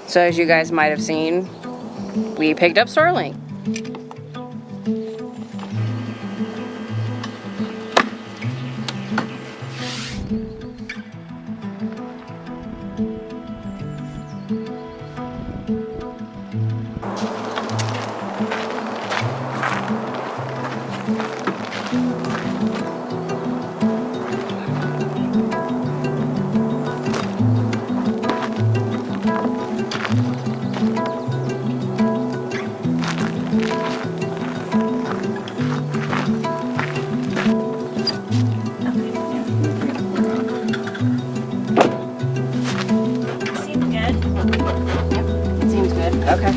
So as you guys might have seen, we picked up Starlink. Okay.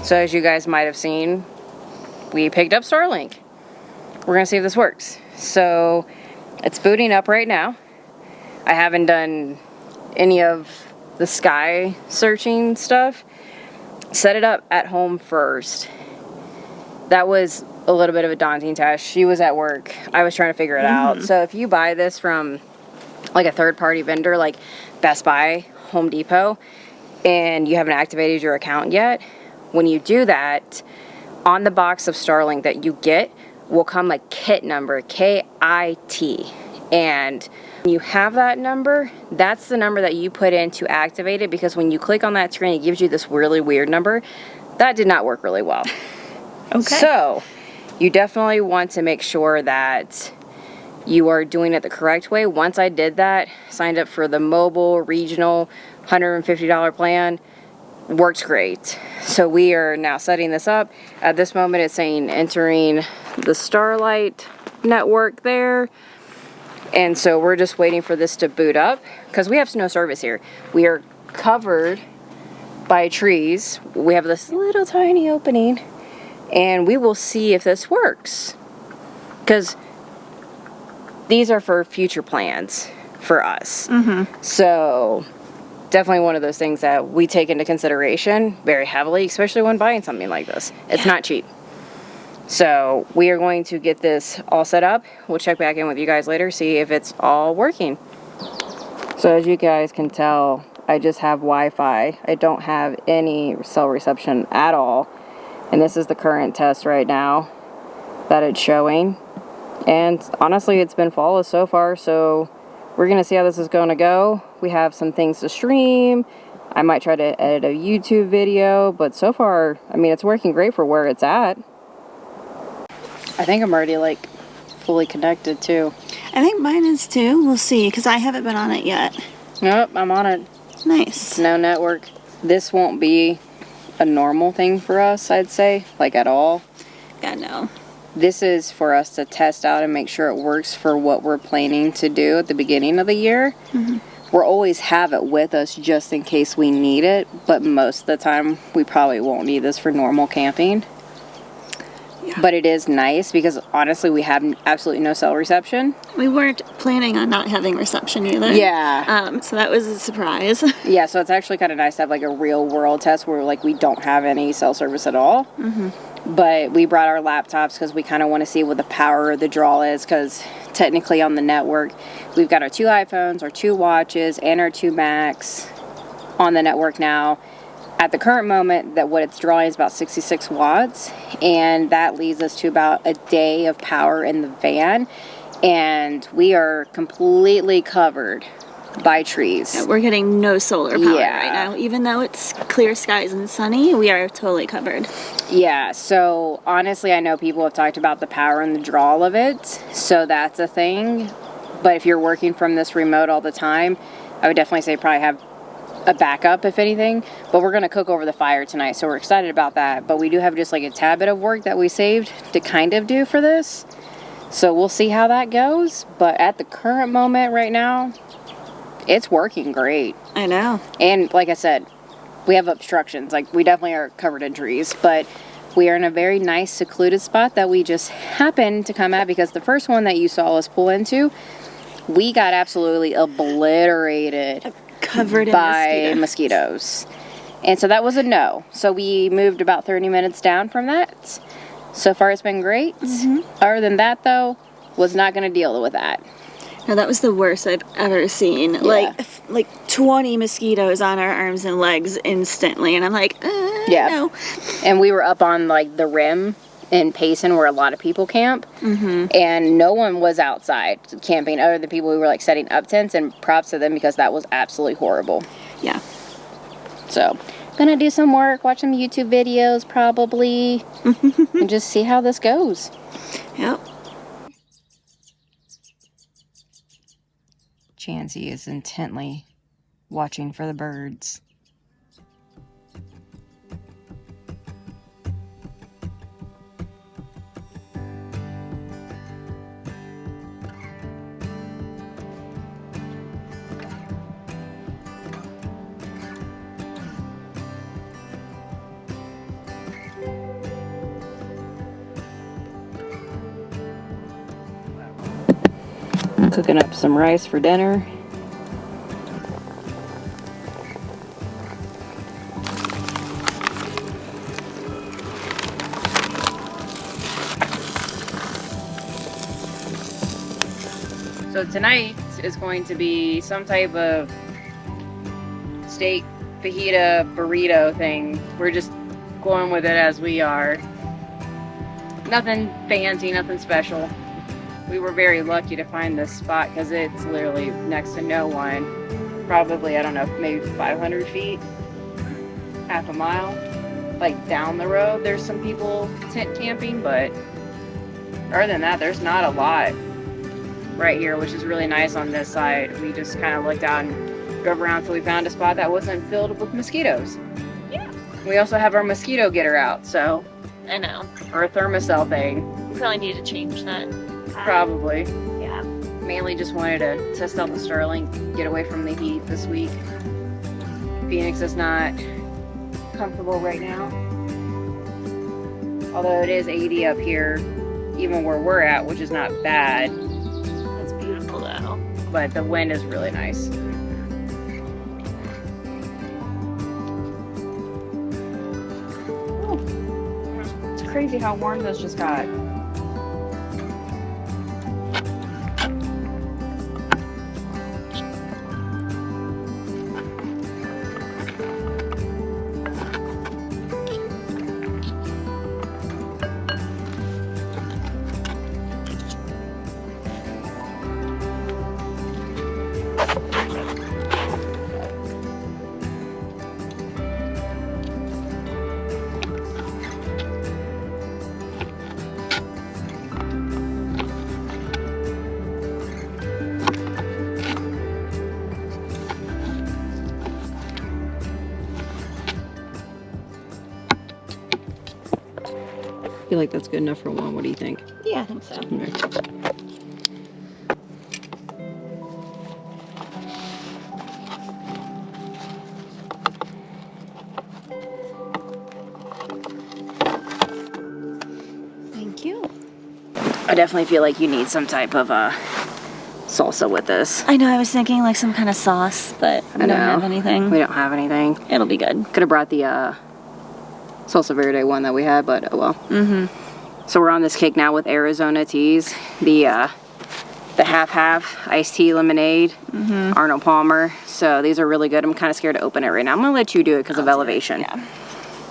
So as you guys might have seen, we picked up Starlink. We're gonna see if this works. So it's booting up right now. I haven't done any of the sky searching stuff. Set it up at home first. That was a little bit of a daunting task. She was at work. I was trying to figure it out. So if you buy this from like a third-party vendor like Best Buy, Home Depot, and you haven't activated your account yet, when you do that, on the box of Starlink that you get will come a kit number, KIT. And when you have that number, that's the number that you put in to activate it, because when you click on that screen, it gives you this really weird number. That did not work really well. Okay. So you definitely want to make sure that you are doing it the correct way. Once I did that, signed up for the mobile regional $150 plan, works great. So we are now setting this up. At this moment it's saying entering the Starlight network there. And so we're just waiting for this to boot up because we have no service here. We are covered by trees. We have this little tiny opening and we will see if this works. Because these are for future plans for us. So definitely one of those things that we take into consideration very heavily, especially when buying something like this. It's not cheap. So we are going to get this all set up. We'll check back in with you guys later, see if it's all working. So as you guys can tell, I just have Wi-Fi. I don't have any cell reception at all. And this is the current test right now that it's showing. And honestly, it's been flawless so far, so we're gonna see how this is gonna go. We have some things to stream. I might try to edit a YouTube video, but so far, I mean, it's working great for where it's at. I think I'm already like fully connected too. I think mine is too. We'll see, because I haven't been on it yet. Nope, I'm on it. Nice. No network. This won't be a normal thing for us, I'd say, like at all. God, no. This is for us to test out and make sure it works for what we're planning to do at the beginning of the year. We'll always have it with us just in case we need it, but most of the time we probably won't need this for normal camping. Yeah. But it is nice because honestly we have absolutely no cell reception. We weren't planning on not having reception either. Yeah. So that was a surprise. Yeah, so it's actually kind of nice to have like a real world test where like we don't have any cell service at all. But we brought our laptops because we kind of want to see what the power of the draw is, because technically on the network we've got our 2 iPhones, our 2 watches, and our 2 Macs on the network now. At the current moment, that what it's drawing is about 66 watts, and that leads us to about a day of power in the van, and we are completely covered by trees. Yeah, we're getting no solar power right now. Even though it's clear skies and sunny, we are totally covered. Yeah, so honestly, I know people have talked about the power and the draw of it, so that's a thing. But if you're working from this remote all the time, I would definitely say probably have a backup if anything. But we're going to cook over the fire tonight, so we're excited about that. But we do have just like a tad bit of work that we saved to kind of do for this. So we'll see how that goes. But at the current moment right now, it's working great. I know. And like I said, we have obstructions. Like, we definitely are covered in trees, but we are in a very nice secluded spot that we just happened to come at, because the first one that you saw us pull into, we got absolutely obliterated, covered in by mosquitoes. And so that was a no. So we moved about 30 minutes down from that. So far it's been great. Other than that, though, was not going to deal with that. No, that was the worst I've ever seen. Yeah. Like 20 mosquitoes on our arms and legs instantly, and I'm like, no. And we were up on like the rim in Payson where a lot of people camp, and no one was outside camping other than people who were like setting up tents, and props to them because that was absolutely horrible. Yeah. So, gonna do some work, watch some YouTube videos probably, and just see how this goes. Yep. Chansey is intently watching for the birds. Cooking up some rice for dinner. So tonight is going to be some type of steak, fajita, burrito thing. We're just going with it as we are. Nothing fancy, nothing special. We were very lucky to find this spot because it's literally next to no one. Probably, I don't know, maybe 500 feet, half a mile. Like down the road, there's some people tent camping, but other than that, there's not a lot right here, which is really nice on this side. We just kind of looked out and drove around until we found a spot that wasn't filled with mosquitoes. Yeah. We also have our mosquito getter out, so. I know. Or a thermocell thing. We probably need to change that. Probably. Yeah. Mainly just wanted to test out the Starlink, get away from the heat this week. Phoenix is not comfortable right now. Although it is 80 up here, even where we're at, which is not bad. That's beautiful though. But the wind is really nice. Ooh. It's crazy how warm this just got. I feel like that's good enough for one. What do you think? Yeah, I think so. Okay. Thank you. I definitely feel like you need some type of salsa with this. I know, I was thinking like some kind of sauce, but we don't have anything. We don't have anything. It'll be good. Could have brought the salsa verde one that we had, but oh well. So we're on this kick now with Arizona teas. The half-half iced tea lemonade, Arnold Palmer. So these are really good. I'm kind of scared to open it right now. I'm gonna let you do it because of elevation. Yeah.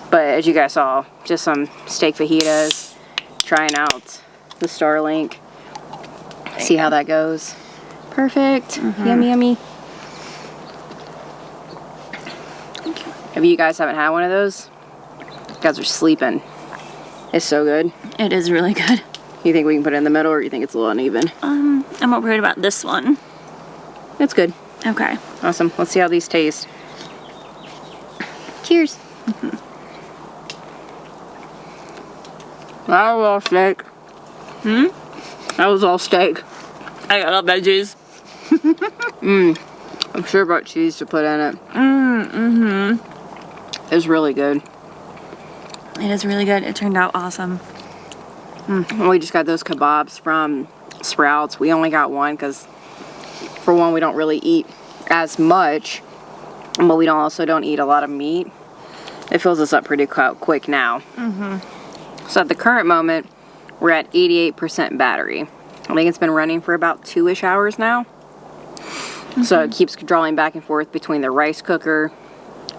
But as you guys saw, just some steak fajitas, trying out the Starlink. See how that goes. Perfect. Yummy, yummy. Thank you. If you guys haven't had one of those, you guys are sleeping. It's so good. It is really good. You think we can put it in the middle, or you think it's a little uneven? I'm not worried about this one. It's good. Okay. Awesome. Let's see how these taste. Cheers. That was all steak. That was all steak. I got all veggies. I'm sure about cheese to put in it. It was really good. It is really good. It turned out awesome. We just got those kebabs from Sprouts. We only got one because, for one, we don't really eat as much, but we also don't eat a lot of meat. It fills us up pretty quick now. So at the current moment, we're at 88% battery. I think it's been running for about 2-ish hours now. So it keeps drawing back and forth between the rice cooker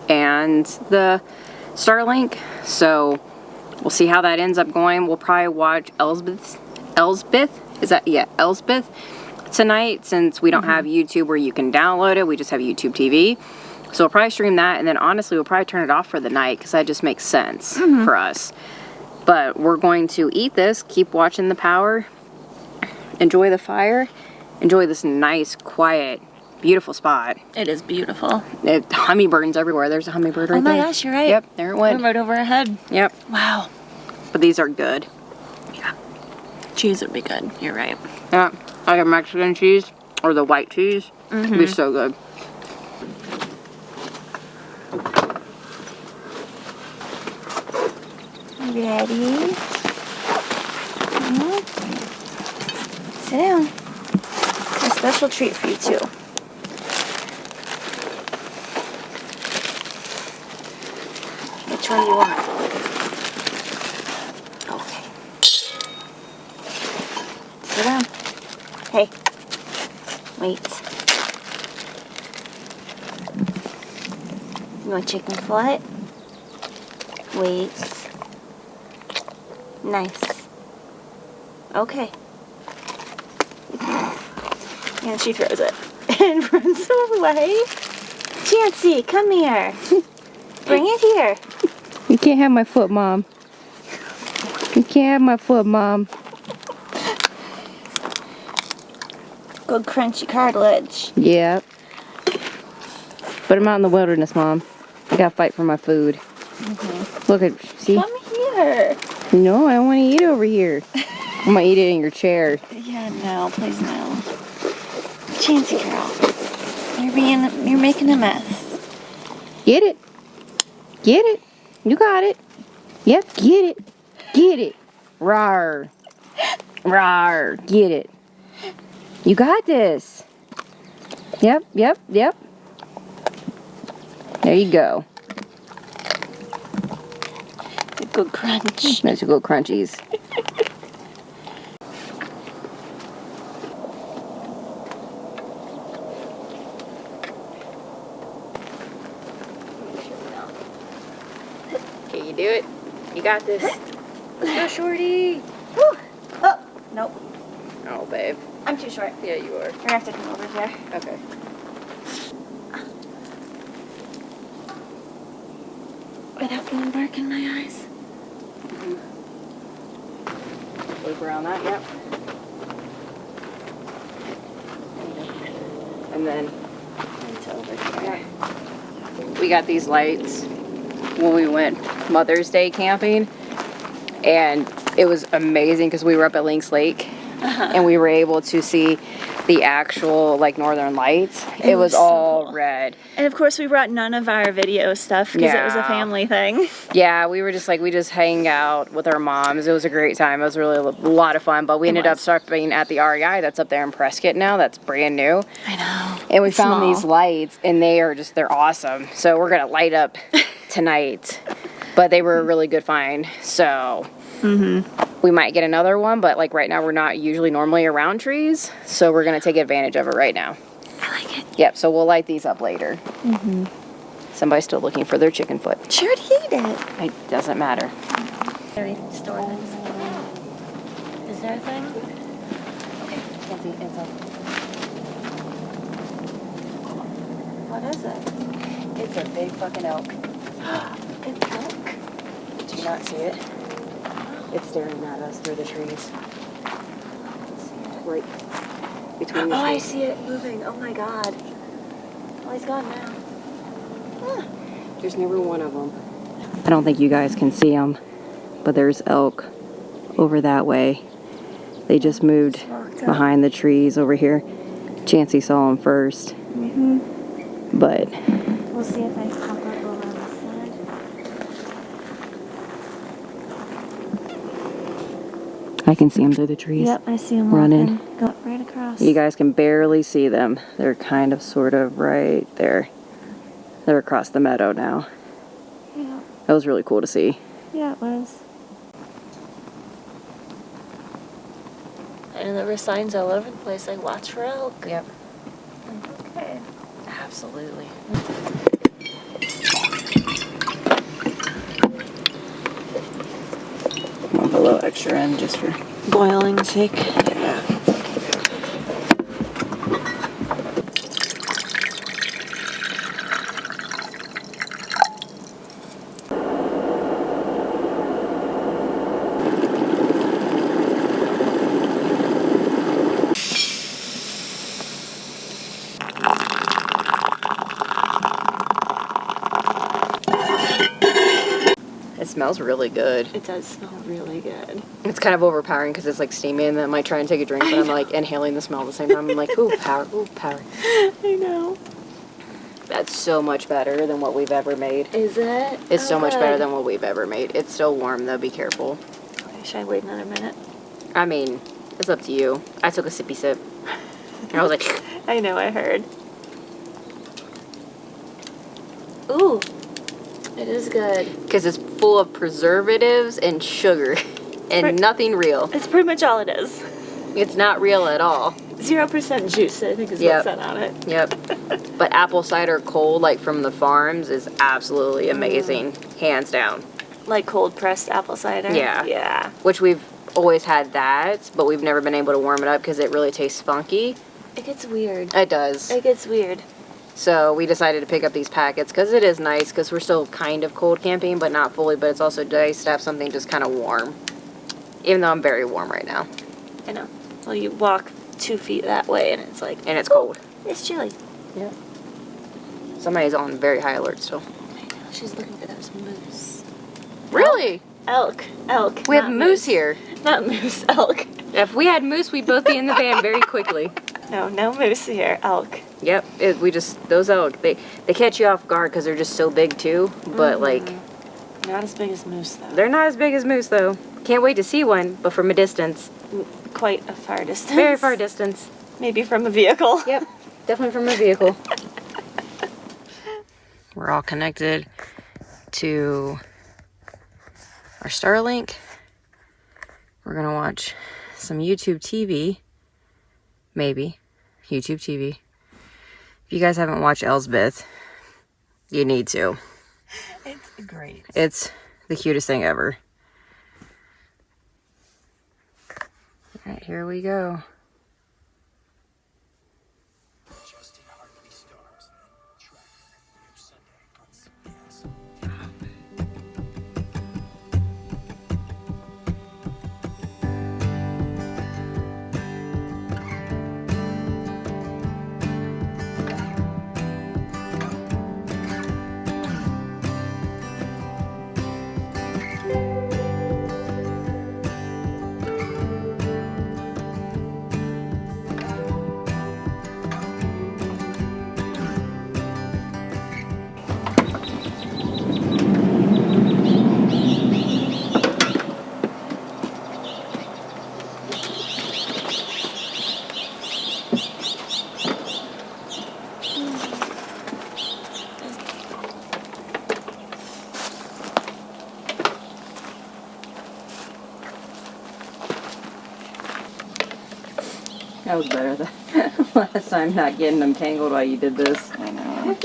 and the Starlink. So we'll see how that ends up going. We'll probably watch Elsbeth tonight, since we don't have YouTube where you can download it. We just have YouTube TV. So we'll probably stream that, and then honestly we'll probably turn it off for the night because that just makes sense for us. But we're going to eat this, keep watching the power, enjoy the fire, enjoy this nice, quiet, beautiful spot. It is beautiful. Hummingbirds everywhere. There's a hummingbird right there. Oh my gosh, you're right. Yep, there it went. Right over our head. Yep. Wow. But these are good. Yeah. Cheese would be good. You're right. Yeah, like a Mexican cheese or the white cheese. It'd be so good. Ready? Sit down. A special treat for you too. Which one do you want? Okay. Sit down. Hey. Wait. You want chicken foot? Wait. Nice. Okay. And she throws it and runs away. Chancey, come here. Bring it here. You can't have my foot, Mom. You can't have my foot, Mom. Good crunchy cartilage. Yep. But I'm out in the wilderness, Mom. I gotta fight for my food. Look at, see? Come here. No, I don't want to eat over here. I'm gonna eat it in your chair. Yeah, no, please no. Chancey girl, you're making a mess. Get it. Get it. You got it. Yep, get it. Get it. Rawr. Rawr. Get it. You got this. Yep, yep, yep. There you go. Good crunch. Those are good crunchies. Can you do it? You got this. Let's go, shorty. Woo. Oh, nope. Oh, babe. I'm too short. Yeah, you are. You're gonna have to come over here. Okay. Without getting bark in my eyes. Loop around that, yep. And then Into over here. we got these lights when we went Mother's Day camping, and it was amazing because we were up at Lynx Lake and we were able to see the actual like northern lights. It was so all cool. red. And of course we brought none of our video stuff because it was a Yeah. family thing. Yeah, we were just like, we just hang out with our moms. It was a great time. It was really a lot of fun, but we ended up stopping at the REI that's up there in Prescott now. That's brand new. I know. And we It's found small. these lights, and they're awesome. So we're gonna light up tonight. But they were a really good find. So we might get another one, but like right now we're not normally around trees, so we're gonna take advantage of it right now. I like it. Yep. So we'll light these up later. Somebody's still looking for their chicken foot. She already ate it. It doesn't matter. Store things. Is there a thing? Okay. Can't see inside. What is it? It's a big fucking elk. It's milk. Did you not see it? It's staring at us through the trees. Right between the Oh, I trees. see it moving. Oh my god. Oh, he's gone now. There's never one of them. I don't think you guys can see them, but there's elk over that way. They just moved behind the trees over here. Chancey saw them first. But We'll see if I pop up over on this side. I can see them through the trees. Yep, I see them running. Go right across. You guys can barely see them. They're kind of sort of right there. They're across the meadow now. Yeah. That was really cool to see. Yeah, it was. And there were signs all over the place like watch for elk. Yep. Okay. Absolutely. I'll put a little extra in just for boiling's sake. Yeah. It smells really good. It does smell really good. It's kind of overpowering because it's like steamy, and then I might try and take a drink, but I'm like inhaling the smell at the same time. I'm like, ooh, power, ooh, power. I know. That's so much better than what we've ever made. Is it? It's so much good. better than what we've ever made. It's still warm though, be careful. Okay, should I wait another minute? I mean, it's up to you. I took a sippy sip. And I was like, I know, I heard. Ooh, it is good. because it's full of preservatives and sugar and nothing real. It's pretty much all it is. It's not real at all. 0% juice, I think is Yep. what's said on it. Yep. But apple cider cold, like from the farms, is absolutely amazing. Hands down. Like cold pressed apple cider? Yeah. Yeah. Which we've always had that, but we've never been able to warm it up because it really tastes funky. It gets weird. It does. It gets weird. So we decided to pick up these packets because it is nice because we're still kind of cold camping, but not fully, but it's also nice to have something just kind of warm. Even though I'm very warm right now. I know. Well, you walk 2 feet that way and it's like... And it's cold. It's chilly. Yeah. Somebody's on very high alert still. I know. She's looking for those moose. Really? Elk. Elk. We have not moose here. Not moose. Elk. If we had moose, we'd both be in the van very quickly. No, no moose here. Elk. Yep, those elk, they catch you off guard because they're just so big too, but like, Not as big as moose, though. they're not as big as moose though. Can't wait to see one, but from a distance. Quite a far distance. Very far distance. Maybe from a vehicle. Yep, definitely from a vehicle. We're all connected to our Starlink. We're gonna watch some YouTube TV. Maybe. YouTube TV. If you guys haven't watched Elsbeth, you need to. It's great. It's the cutest thing ever. Alright, here we go. That was better than last time, not getting them tangled while you did this. I know.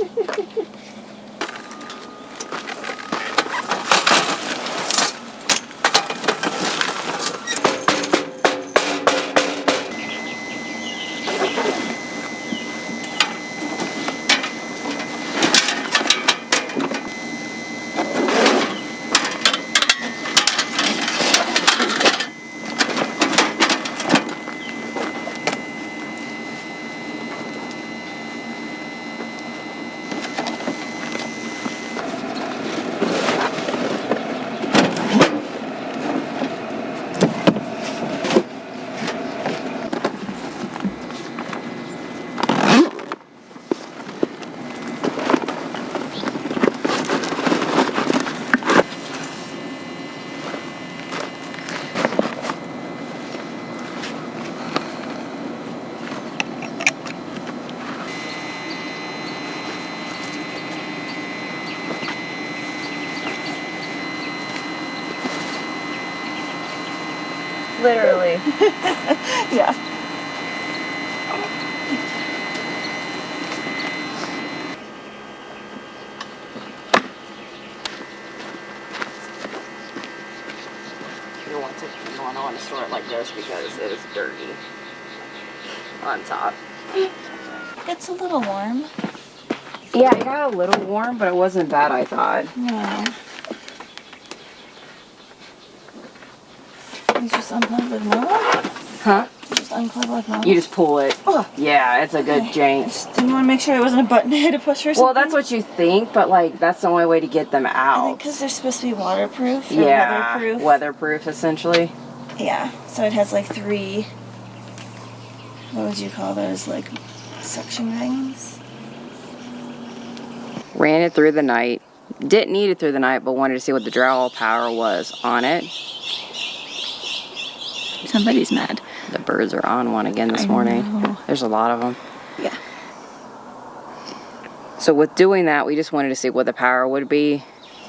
Literally. Yeah. You want to store it like this because it is dirty on top. It's a little warm. Yeah, it got a little warm, but it wasn't bad, I thought. No. You just unplug with Mama? Huh? You just unplug with Mama? You just pull it. Oh. Yeah, it's a good jank. Just didn't want to make sure it wasn't a button I had to push or something. Well, that's what you think, but like that's the only way to get them I out. think because they're supposed to be waterproof or Yeah, weatherproof. weatherproof essentially. Yeah, so it has like 3, what would you call those, like suction rings? Ran it through the night. Didn't need it through the night, but wanted to see what the drywall power was on it. Somebody's mad. The birds are on one again this I morning. know. There's a lot of them. Yeah. So with doing that, we just wanted to see what the power would be.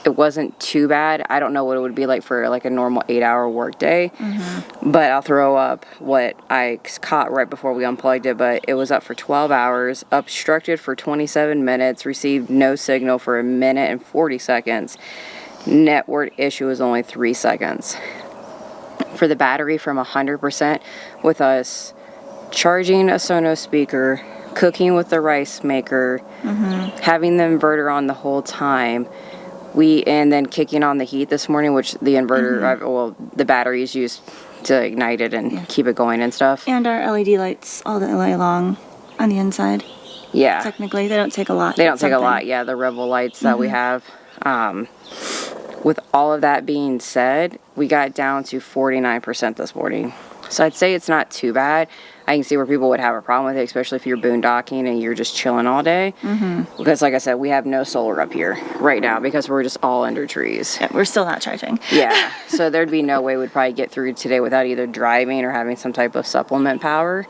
It wasn't too bad. I don't know what it would be like for like a normal 8-hour work day, but I'll throw up what I caught right before we unplugged it. But it was up for 12 hours, obstructed for 27 minutes, received no signal for 1 minute and 40 seconds. Network issue was only 3 seconds. For the battery from 100% with us charging a Sonos speaker, cooking with the rice maker, having the inverter on the whole time, and then kicking on the heat this morning, which the inverter, the battery is used to ignite it and keep it going and stuff. And our LED lights all the way along on the inside. Yeah. Technically, they don't take a lot. They don't take a lot, yeah, the Revel lights that we have. With all of that being said, we got down to 49% this morning. So I'd say it's not too bad. I can see where people would have a problem with it, especially if you're boondocking and you're just chilling all day. Because like I said, we have no solar up here right now because we're just all under trees. Yeah, we're still not charging. Yeah, so there'd be no way we'd probably get through today without either driving or having some type of supplement power.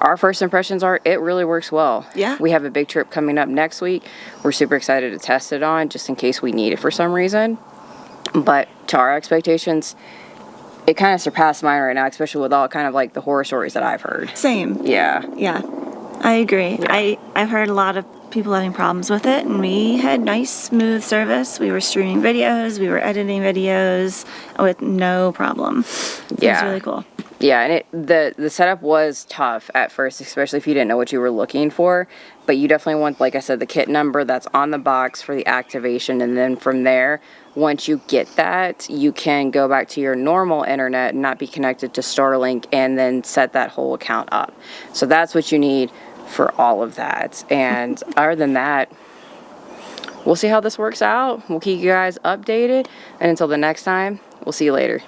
Our first impressions are it really works well. Yeah. We have a big trip coming up next week. We're super excited to test it on just in case we need it for some reason. But to our expectations, it kind of surpassed mine right now, especially with all kind of like the horror stories that I've heard. Same. Yeah. Yeah, I agree. Yeah. I've heard a lot of people having problems with it, and we had nice, smooth service. We were streaming videos, we were editing videos with no problem. It was really cool. Yeah, and the setup was tough at first, especially if you didn't know what you were looking for. But you definitely want, like I said, the kit number that's on the box for the activation, and then from there, once you get that, you can go back to your normal internet and not be connected to Starlink, and then set that whole account up. So that's what you need for all of that. And other than that, we'll see how this works out. We'll keep you guys updated, and until the next time, we'll see you later.